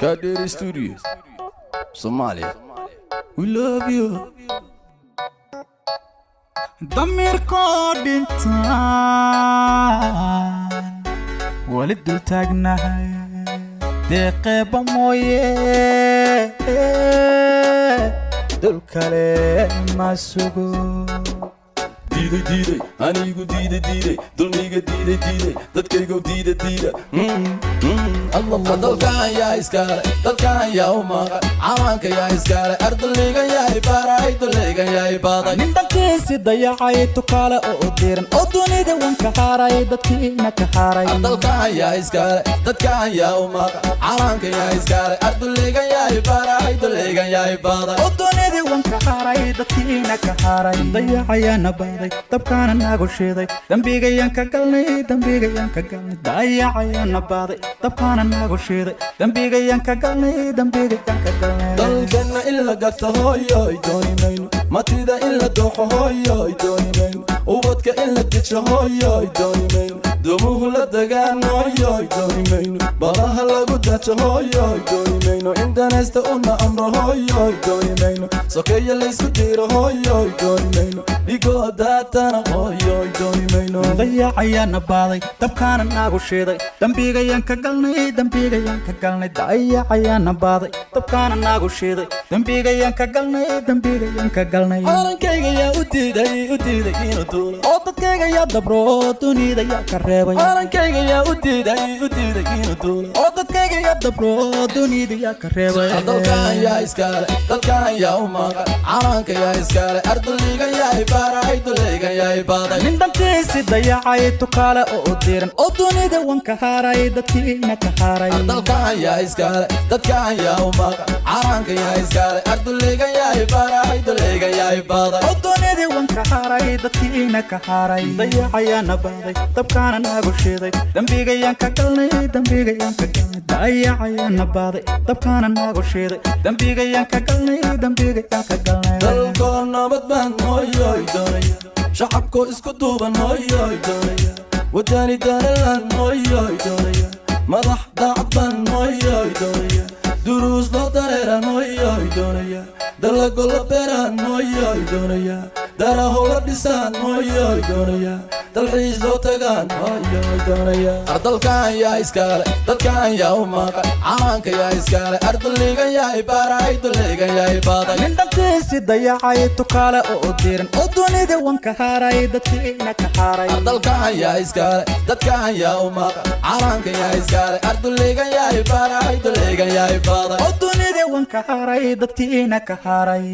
Kaderi Studios, Somalia. We love you. ضميركو دينتان ولد تاجناهي دقيبة مويه دول كلام ما سوقو Diide, anigu diide, dulmiga diide, dadkaygo diide. Allah dalkan yaa iskale, dalkan yaa u maqan, cawaanka yaa iskale, ardayga yaa ibaray, dulayga yaa ibaday. nin dalkiisi dayacay tukaale oo diran oo dunida wanka haaray dadkiina ka haaray. Dalkan yaa iskale, dadkan yaa u maqan, cawaanka yaa iskale, ardayga yaa ibaray, dulayga yaa ibaday. oo dunida wanka haaray dadkiina ka haaray. Dayacayana baaday dabkaana nagu shiiday dambigayaan ka galnay dayacayana baaday dabkaana nagu shiiday dambigayaan ka galnay dalkana in la gato hooyoy dooni mayno matida in la dooxo hooyoy dooni mayno ubadka in la dejo hooyoy dooni mayno dumuhu la dagaan hooyoy dooni mayno badaha lagu dajo hooyoy dooni mayno indanaysta una amro hooyoy dooni mayno sokeeya laysku diiro hooyoy dooni mayno dhigoo daatana hooyoy dooni mayno dayacayana baaday dabkaana nagu shiiday dambigayaan ka galnay dayacayana baaday dabkaana nagu shiiday dambigayaan ka galnay calankayga yaa u diiday inuu duulo oo dadkayga yaa dabro dunida yaa ka reebay calankayga yaa u diiday inuu duulo oo dadkayga yaa dabro dunida yaa ka reebay dalkan yaa iskale dalkan yaa u maqan calanka yaa iskale ardayga yaa ibaray dulayga yaa ibaday nin dalkiisi dayacay tukaale oo diran oo dunida wanka haaray dadkiina ka haaray dalkan yaa iskale dadkan yaa u maqan calanka yaa iskale ardayga yaa ibaray dulayga yaa ibaday oo dunida wanka haaray dadkiina ka haaray dayacayana baaday dabkaana nagu shiiday dambigayaan ka galnay dayacayana baaday dabkaana nagu shiiday dambigayaan ka galnay dalkoo nabad baan hooyoy doonaya shacabkoo isku duuban hooyoy doonaya wadani danalan hooyoy doonaya madax daacad baan hooyoy doonaya duruus loo dareeran hooyoy doonaya dalago la beeraan hooyoy doonaya daraho la dhisaan hooyoy doonaya dalxiis loo tagaan hooyoy doonaya dalkan yaa iskale dadkan yaa u maqan cawaanka yaa iskale ardayga yaa ibaray dulayga yaa ibaday nin dalkiisi dayacay tukaale oo diran oo dunida wanka haaray dadkiina ka haaray dalkan yaa iskale dadkan yaa u maqan cawaanka yaa iskale ardayga yaa ibaray dulayga yaa ibaday oo dunida wanka haaray dadkiina ka haaray